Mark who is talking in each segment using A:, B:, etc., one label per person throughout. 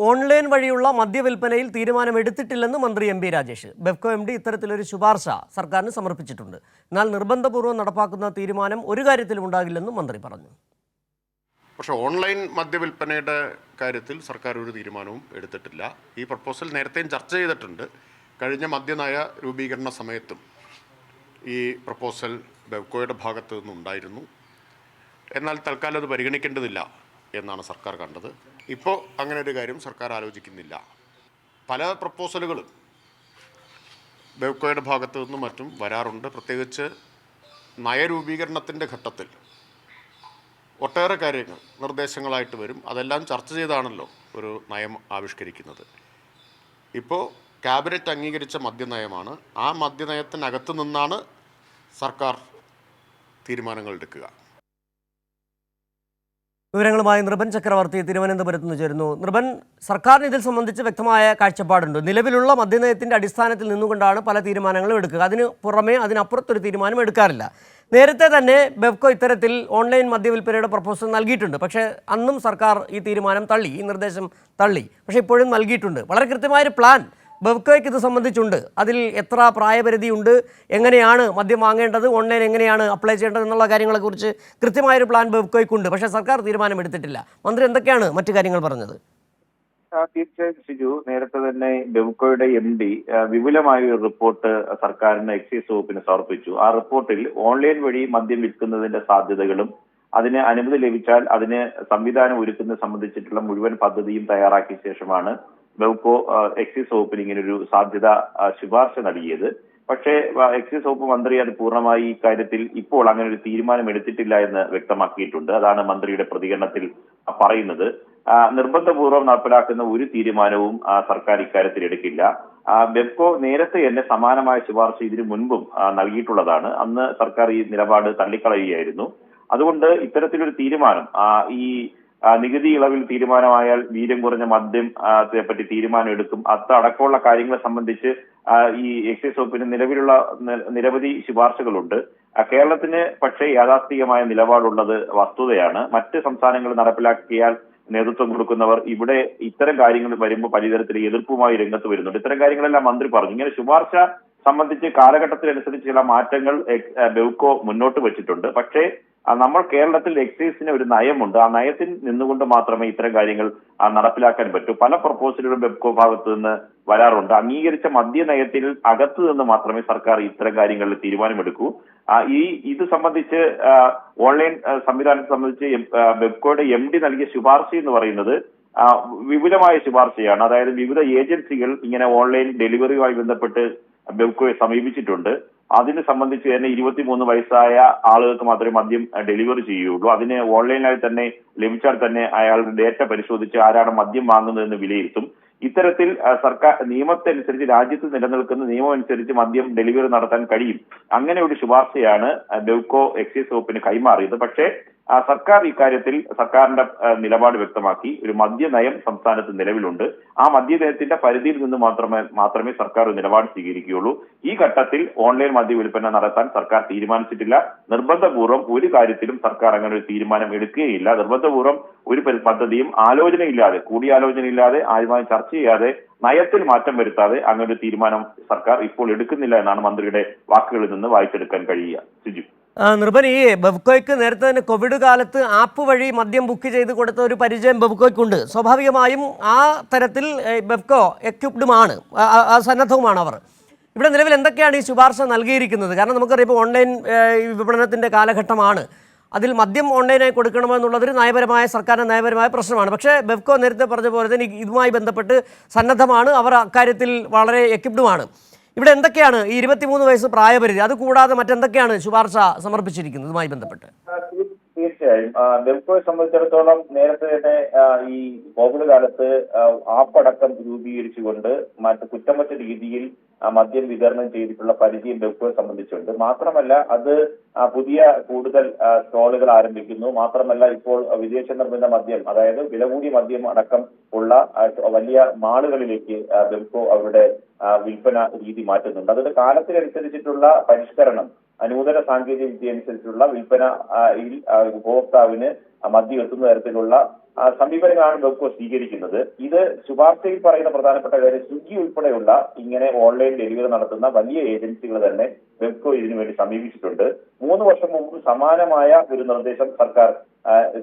A: Online വഴിയുള്ള മദ്യവിൽപ്പനയിൽ തീരുമാനമെടുത്തിട്ടില്ലെന്ന് മന്ത്രി MP. Rajesh. Bevco എം.ഡി ഇത്തരത്തിലൊരു ശുപാർശ സർക്കാരിന് സമർപ്പിച്ചിട്ടുണ്ട്. എന്നാൽ നിർബന്ധപൂർവ്വം നടപ്പാക്കുന്ന തീരുമാനം ഒരു കാര്യത്തിലും ഉണ്ടാകില്ലെന്നും മന്ത്രി പറഞ്ഞു.
B: പക്ഷേ ഓൺലൈൻ മദ്യവിൽപ്പനയുടെ കാര്യത്തിൽ സർക്കാർ ഒരു തീരുമാനവും എടുത്തിട്ടില്ല. ഈ പ്രപ്പോസൽ നേരത്തെയും ചർച്ച ചെയ്തിട്ടുണ്ട്. കഴിഞ്ഞ മദ്യനയ രൂപീകരണ സമയത്തും ഈ പ്രപ്പോസൽ ബെവ്കോയുടെ ഭാഗത്തു നിന്നുണ്ടായിരുന്നു. എന്നാൽ തൽക്കാലം അത് പരിഗണിക്കേണ്ടതില്ല എന്നാണ് സർക്കാർ കണ്ടത്. ഇപ്പോൾ അങ്ങനെ ഒരു കാര്യം സർക്കാർ ആലോചിക്കുന്നില്ല. പല പ്രപ്പോസലുകളും ബെവ്കോയുടെ ഭാഗത്തു നിന്നും മറ്റും വരാറുണ്ട്. പ്രത്യേകിച്ച് നയരൂപീകരണത്തിൻ്റെ ഘട്ടത്തിൽ ഒട്ടേറെ കാര്യങ്ങൾ നിർദ്ദേശങ്ങളായിട്ട് വരും. അതെല്ലാം ചർച്ച ചെയ്താണല്ലോ ഒരു നയം ആവിഷ്കരിക്കുന്നത്. ഇപ്പോൾ ക്യാബിനറ്റ് അംഗീകരിച്ച മദ്യനയമാണ്. ആ മദ്യനയത്തിനകത്ത് നിന്നാണ് സർക്കാർ തീരുമാനങ്ങൾ എടുക്കുക.
A: വിവരങ്ങളുമായി നൃപൻ ചക്രവർത്തി തിരുവനന്തപുരത്ത് നിന്ന് ചേരുന്നു. നൃപൻ, സർക്കാരിന് ഇതിൽ സംബന്ധിച്ച് വ്യക്തമായ കാഴ്ചപ്പാടുണ്ട്. നിലവിലുള്ള മദ്യനയത്തിൻ്റെ അടിസ്ഥാനത്തിൽ നിന്നുകൊണ്ടാണ് പല തീരുമാനങ്ങളും എടുക്കുക. അതിന് പുറമെ അതിനപ്പുറത്തൊരു തീരുമാനം എടുക്കാറില്ല. നേരത്തെ തന്നെ ബെവ്കോ ഇത്തരത്തിൽ ഓൺലൈൻ മദ്യവിൽപ്പനയുടെ പ്രപ്പോസൽ നൽകിയിട്ടുണ്ട്. പക്ഷേ അന്നും സർക്കാർ ഈ തീരുമാനം തള്ളി, ഈ നിർദ്ദേശം തള്ളി. പക്ഷേ ഇപ്പോഴും നൽകിയിട്ടുണ്ട്. വളരെ കൃത്യമായൊരു പ്ലാൻ ബെവ്കോയ്ക്ക് ഇത് സംബന്ധിച്ചുണ്ട്. അതിൽ എത്ര പ്രായപരിധിയുണ്ട്, എങ്ങനെയാണ് മദ്യം വാങ്ങേണ്ടത്, ഓൺലൈൻ എങ്ങനെയാണ് അപ്ലൈ ചെയ്യേണ്ടത് എന്നുള്ള കാര്യങ്ങളെക്കുറിച്ച് കൃത്യമായൊരു പ്ലാൻ ബെവ്കോയ്ക്കുണ്ട്. പക്ഷേ സർക്കാർ തീരുമാനമെടുത്തിട്ടില്ല. മന്ത്രി എന്തൊക്കെയാണ് മറ്റു കാര്യങ്ങൾ പറഞ്ഞത്?
C: തീർച്ചയായും ഷിജു, നേരത്തെ തന്നെ ബെവ്കോയുടെ MD വിപുലമായ ഒരു റിപ്പോർട്ട് സർക്കാരിന് എക്സൈസ് വകുപ്പിന് സമർപ്പിച്ചു. ആ റിപ്പോർട്ടിൽ ഓൺലൈൻ വഴി മദ്യം വിൽക്കുന്നതിന്റെ സാധ്യതകളും അതിന് അനുമതി ലഭിച്ചാൽ അതിന് സംവിധാനം ഒരുക്കുന്നത് സംബന്ധിച്ചിട്ടുള്ള മുഴുവൻ പദ്ധതിയും തയ്യാറാക്കിയ ശേഷമാണ് ബെവ്കോ എക്സൈസ് വകുപ്പിന് ഇങ്ങനൊരു സാധ്യത ശുപാർശ നൽകിയത്. പക്ഷേ എക്സൈസ് വകുപ്പ് മന്ത്രി അത് പൂർണ്ണമായി ഇക്കാര്യത്തിൽ ഇപ്പോൾ അങ്ങനെ ഒരു തീരുമാനം എടുത്തിട്ടില്ല എന്ന് വ്യക്തമാക്കിയിട്ടുണ്ട്. അതാണ് മന്ത്രിയുടെ പ്രതികരണത്തിൽ പറയുന്നത്. നിർബന്ധപൂർവ്വം നടപ്പിലാക്കുന്ന ഒരു തീരുമാനവും സർക്കാർ ഇക്കാര്യത്തിൽ എടുക്കില്ല. ബെവ്കോ നേരത്തെ തന്നെ സമാനമായ ശുപാർശ ഇതിനു മുൻപും നൽകിയിട്ടുള്ളതാണ്. അന്ന് സർക്കാർ ഈ നിലപാട് തള്ളിക്കളയുകയായിരുന്നു. അതുകൊണ്ട് ഇത്തരത്തിലൊരു തീരുമാനം, ഈ നികുതി ഇളവിൽ തീരുമാനമായാൽ വീര്യം കുറഞ്ഞ മദ്യം പറ്റി തീരുമാനം എടുക്കും. അതടക്കമുള്ള കാര്യങ്ങളെ സംബന്ധിച്ച് ഈ എക്സൈസ് വകുപ്പിന് നിലവിലുള്ള നിരവധി ശുപാർശകളുണ്ട്. കേരളത്തിന് പക്ഷേ യാഥാസ്ഥികമായ നിലപാടുള്ളത് വസ്തുതയാണ്. മറ്റ് സംസ്ഥാനങ്ങൾ നടപ്പിലാക്കിയാൽ നേതൃത്വം കൊടുക്കുന്നവർ ഇവിടെ ഇത്തരം കാര്യങ്ങൾ വരുമ്പോൾ പലതരത്തിൽ എതിർപ്പുമായി രംഗത്ത് വരുന്നുണ്ട്. ഇത്തരം കാര്യങ്ങളെല്ലാം മന്ത്രി പറഞ്ഞു. ഇങ്ങനെ ശുപാർശ സംബന്ധിച്ച് കാലഘട്ടത്തിനനുസരിച്ച് ചില മാറ്റങ്ങൾ ബെവ്കോ മുന്നോട്ട് വെച്ചിട്ടുണ്ട്. പക്ഷേ നമ്മൾ കേരളത്തിൽ എക്സൈസിന് ഒരു നയമുണ്ട്. ആ നയത്തിൽ നിന്നുകൊണ്ട് മാത്രമേ ഇത്തരം കാര്യങ്ങൾ നടപ്പിലാക്കാൻ പറ്റൂ. പല പ്രപ്പോസലുകളും ബെവ്കോ ഭാഗത്ത് നിന്ന് വരാറുണ്ട്. അംഗീകരിച്ച മദ്യനയത്തിൽ അകത്ത് നിന്ന് മാത്രമേ സർക്കാർ ഇത്തരം കാര്യങ്ങളിൽ തീരുമാനമെടുക്കൂ. ഇത് സംബന്ധിച്ച് ഓൺലൈൻ സംവിധാനത്തെ സംബന്ധിച്ച് ബെവ്കോയുടെ MD നൽകിയ ശുപാർശ എന്ന് പറയുന്നത് വിപുലമായ ശുപാർശയാണ്. അതായത് വിവിധ ഏജൻസികൾ ഇങ്ങനെ ഓൺലൈൻ ഡെലിവറിയുമായി ബന്ധപ്പെട്ട് ബെവ്കോയെ സമീപിച്ചിട്ടുണ്ട്. അതിനെ സംബന്ധിച്ച് തന്നെ 23 വയസ്സായ ആളുകൾക്ക് മാത്രമേ മദ്യം ഡെലിവറി ചെയ്യുകയുള്ളൂ. അതിന് ഓൺലൈനായി തന്നെ ലഭിച്ചാൽ തന്നെ അയാളുടെ ഡേറ്റ പരിശോധിച്ച് ആരാണ് മദ്യം വാങ്ങുന്നതെന്ന് വിലയിരുത്തും. ഇത്തരത്തിൽ സർക്കാർ നിയമത്തനുസരിച്ച്, രാജ്യത്ത് നിലനിൽക്കുന്ന നിയമം അനുസരിച്ച് മദ്യം ഡെലിവറി നടത്താൻ കഴിയും. അങ്ങനെ ഒരു ശുപാർശയാണ് ബെവ്കോ എക്സൈസ് വകുപ്പിന് കൈമാറിയത്. പക്ഷേ സർക്കാർ ഇക്കാര്യത്തിൽ സർക്കാരിന്റെ നിലപാട് വ്യക്തമാക്കി. ഒരു മദ്യനയം സംസ്ഥാനത്ത് നിലവിലുണ്ട്. ആ മദ്യനയത്തിന്റെ പരിധിയിൽ നിന്ന് മാത്രമേ സർക്കാർ ഒരു നിലപാട് സ്വീകരിക്കുകയുള്ളൂ. ഈ ഘട്ടത്തിൽ ഓൺലൈൻ മദ്യവിൽപ്പന നടത്താൻ സർക്കാർ തീരുമാനിച്ചിട്ടില്ല. നിർബന്ധപൂർവ്വം ഒരു കാര്യത്തിലും സർക്കാർ അങ്ങനെ ഒരു തീരുമാനം എടുക്കുകയില്ല. നിർബന്ധപൂർവ്വം ഒരു പദ്ധതിയും ആലോചനയില്ലാതെ, കൂടിയാലോചനയില്ലാതെ, ആരുമായി ചർച്ച ചെയ്യാതെ, നയത്തിൽ മാറ്റം വരുത്താതെ അങ്ങനെ ഒരു തീരുമാനം സർക്കാർ ഇപ്പോൾ എടുക്കുന്നില്ല എന്നാണ് മന്ത്രിയുടെ വാക്കുകളിൽ നിന്ന് വായിച്ചെടുക്കാൻ കഴിയുക. സിജു,
A: നൃപൻ, ഈ ബെവ്കോയ്ക്ക് നേരത്തെ തന്നെ കോവിഡ് കാലത്ത് ആപ്പ് വഴി മദ്യം ബുക്ക് ചെയ്ത് കൊടുത്ത ഒരു പരിചയം ബെവ്കോയ്ക്കുണ്ട്. സ്വാഭാവികമായും ആ തരത്തിൽ ബെവ്കോ എക്യുപ്ഡുമാണ്, സന്നദ്ധവുമാണ് അവർ. ഇവിടെ നിലവിൽ എന്തൊക്കെയാണ് ഈ ശുപാർശ നൽകിയിരിക്കുന്നത്? കാരണം നമുക്കറിയാം ഇപ്പോൾ ഓൺലൈൻ വിപണനത്തിൻ്റെ കാലഘട്ടമാണ്. അതിൽ മദ്യം ഓൺലൈനായി കൊടുക്കണമെന്നുള്ളതൊരു സർക്കാരിൻ്റെ നയപരമായ പ്രശ്നമാണ്. പക്ഷേ ബെവ്കോ നേരത്തെ പറഞ്ഞ പോലെ തന്നെ ഇതുമായി ബന്ധപ്പെട്ട് സന്നദ്ധമാണ്. അവർ അക്കാര്യത്തിൽ വളരെ എക്യുപ്ഡുമാണ്. ഇവിടെ എന്തൊക്കെയാണ് ഈ 23 വയസ്സ് പ്രായപരിധി, അതുകൂടാതെ മറ്റെന്തൊക്കെയാണ് ശുപാർശ സമർപ്പിച്ചിരിക്കുന്നത് ഇതുമായി ബന്ധപ്പെട്ട്?
C: തീർച്ചയായും ബെവ്കോയെ സംബന്ധിച്ചിടത്തോളം നേരത്തെ തന്നെ ഈ കോവിഡ് കാലത്ത് ആപ്പടക്കം രൂപീകരിച്ചുകൊണ്ട് കുറ്റമറ്റ രീതിയിൽ മദ്യം വിതരണം ചെയ്തിട്ടുള്ള പരിചയം ബെവ്കോയെ സംബന്ധിച്ചുണ്ട്. മാത്രമല്ല അത് പുതിയ കൂടുതൽ സ്റ്റോളുകൾ ആരംഭിക്കുന്നു. മാത്രമല്ല ഇപ്പോൾ വിദേശ നിർമ്മിത മദ്യം, അതായത് വില കൂടിയ മദ്യം അടക്കം ഉള്ള വലിയ മാളുകളിലേക്ക് ബെവ്കോ അവരുടെ വിൽപ്പന രീതി മാറ്റുന്നുണ്ട്. അതുകൊണ്ട് കാലത്തിനനുസരിച്ചിട്ടുള്ള പരിഷ്കരണം, നൂതന സാങ്കേതിക വിദ്യ അനുസരിച്ചുള്ള വിൽപ്പന ഉപഭോക്താവിന് മദ്യം എത്തുന്ന തരത്തിലുള്ള സമീപനങ്ങളാണ് ബെവ്കോ സ്വീകരിക്കുന്നത്. ഇത് ശുപാർശയിൽ പറയുന്ന പ്രധാനപ്പെട്ട കാര്യം സ്വിഗ്ഗി ഉൾപ്പെടെയുള്ള ഇങ്ങനെ ഓൺലൈൻ ഡെലിവറി നടത്തുന്ന വലിയ ഏജൻസികൾ തന്നെ ബെവ്കോ ഇതിനുവേണ്ടി സമീപിച്ചിട്ടുണ്ട്. 3 വർഷം മുമ്പ് സമാനമായ ഒരു നിർദ്ദേശം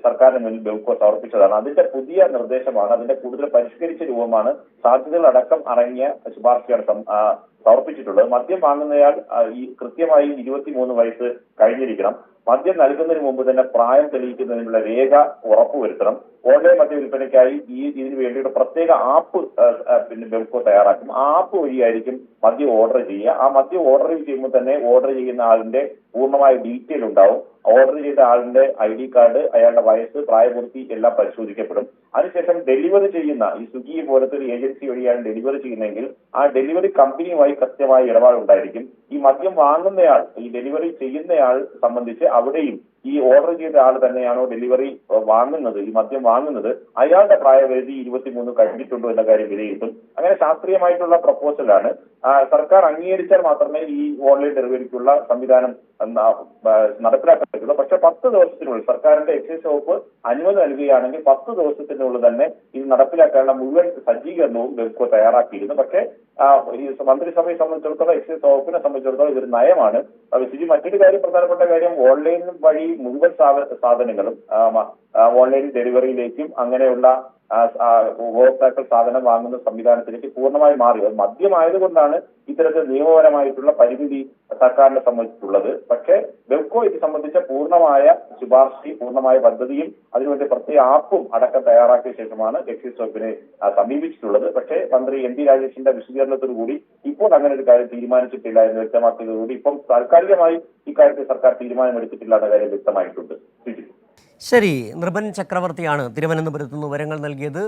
C: സർക്കാരിന് മുന്നിൽ ബെവ്കോ സമർപ്പിച്ചതാണ്. അതിന്റെ പുതിയ നിർദ്ദേശമാണ്, അതിന്റെ കൂടുതൽ പരിഷ്കരിച്ച രൂപമാണ്, സാധ്യതകളടക്കം അടങ്ങിയ ശുപാർശയാണ് സമർപ്പിച്ചിട്ടുള്ളത്. മദ്യം വാങ്ങുന്നയാൾ കൃത്യമായി 23 വയസ്സ് കഴിഞ്ഞിരിക്കണം. മദ്യം നൽകുന്നതിന് മുമ്പ് തന്നെ പ്രായം തെളിയിക്കുന്നതിനുള്ള രേഖ ഉറപ്പുവരുത്തണം. ഓൺലൈൻ മദ്യ വിൽപ്പനയ്ക്കായി ഇതിനു വേണ്ടിയിട്ട് പ്രത്യേക ആപ്പ് ബെവ്കോ തയ്യാറാക്കും. ആ ആപ്പ് വഴിയായിരിക്കും മദ്യം ഓർഡർ ചെയ്യുക. ആ മദ്യം ഓർഡർ ചെയ്യുമ്പോൾ തന്നെ ഓർഡർ ചെയ്യുന്ന ആളിന്റെ പൂർണ്ണമായ ഡീറ്റെയിൽ ഉണ്ടാവും. ഓർഡർ ചെയ്ത ആളിന്റെ ID കാർഡ്, അയാളുടെ വയസ്സ്, പ്രായപൂർത്തി എല്ലാം പരിശോധിക്കപ്പെടും. അതിനുശേഷം ഡെലിവറി ചെയ്യുന്ന ഈ സ്വിഗ്ഗി പോലത്തെ ഒരു ഏജൻസി വഴിയാണ് ഡെലിവറി ചെയ്യുന്നതെങ്കിൽ ആ ഡെലിവറി കമ്പനിയുമായി കൃത്യമായ ഇടപാടുണ്ടായിരിക്കും. ഈ മദ്യം വാങ്ങുന്നയാൾ, ഈ ഡെലിവറി ചെയ്യുന്നയാൾ സംബന്ധിച്ച് അവിടെയും ഈ ഓർഡർ ചെയ്ത ആൾ തന്നെയാണോ ഡെലിവറി വാങ്ങുന്നത്, ഈ മദ്യം വാങ്ങുന്നത്, അയാളുടെ പ്രായപരിധി 23 കഴിഞ്ഞിട്ടുണ്ടോ എന്ന കാര്യം വിലയിരുത്തും. അങ്ങനെ ശാസ്ത്രീയമായിട്ടുള്ള പ്രപ്പോസലാണ്. സർക്കാർ അംഗീകരിച്ചാൽ മാത്രമേ ഈ ഓൺലൈൻ ഡെലിവറിക്കുള്ള സംവിധാനം നടപ്പിലാക്കാൻ പറ്റുള്ളൂ. പക്ഷെ 10 ദിവസത്തിനുള്ളിൽ സർക്കാരിന്റെ എക്സൈസ് വകുപ്പ് അനുമതി നൽകുകയാണെങ്കിൽ 10 ദിവസത്തിനുള്ളിൽ തന്നെ ഇത് നടപ്പിലാക്കാനുള്ള മുഴുവൻ സജ്ജീകരണവും ബെവ്കോ തയ്യാറാക്കിയിരുന്നു. പക്ഷേ ഈ മന്ത്രിസഭയെ സംബന്ധിച്ചിടത്തോളം, എക്സൈസ് വകുപ്പിനെ സംബന്ധിച്ചിടത്തോളം ഇതൊരു നയമാണ്. മറ്റൊരു കാര്യം, പ്രധാനപ്പെട്ട കാര്യം, ഓൺലൈൻ വഴി മുഴുവൻ സാധനങ്ങളും ഓൺലൈൻ ഡെലിവറിയിലേക്കും അങ്ങനെയുള്ള ഉപഭോക്താക്കൾ സാധനം വാങ്ങുന്ന സംവിധാനത്തിലേക്ക് പൂർണ്ണമായി മാറി. മദ്യമായതുകൊണ്ടാണ് ഇത്തരത്തിൽ നിയമപരമായിട്ടുള്ള പരിമിതി സർക്കാരിനെ സംബന്ധിച്ചിട്ടുള്ളത്. പക്ഷേ ബെവ്കോ ഇത് സംബന്ധിച്ച പൂർണ്ണമായ ശുപാർശയും പൂർണ്ണമായ പദ്ധതിയും അതിനുവേണ്ടി പ്രത്യേക ആപ്പും അടക്കം തയ്യാറാക്കിയ ശേഷമാണ് എക്സൈസ് വകുപ്പിനെ സമീപിച്ചിട്ടുള്ളത്. പക്ഷേ മന്ത്രി MD രാജേഷിന്റെ വിശദീകരണത്തോടുകൂടി ഇപ്പോൾ അങ്ങനെ ഒരു കാര്യം തീരുമാനിച്ചിട്ടില്ല എന്ന് വ്യക്തമാക്കിയതോടുകൂടി ഇപ്പം താൽക്കാലികമായി ഇക്കാര്യത്തിൽ സർക്കാർ തീരുമാനമെടുത്തിട്ടില്ല എന്ന കാര്യം വ്യക്തമായിട്ടുണ്ട്.
A: ശരി, നൃപൻ ചക്രവർത്തിയാണ് തിരുവനന്തപുരത്ത് നിന്ന് വിവരങ്ങൾ നൽകിയത്.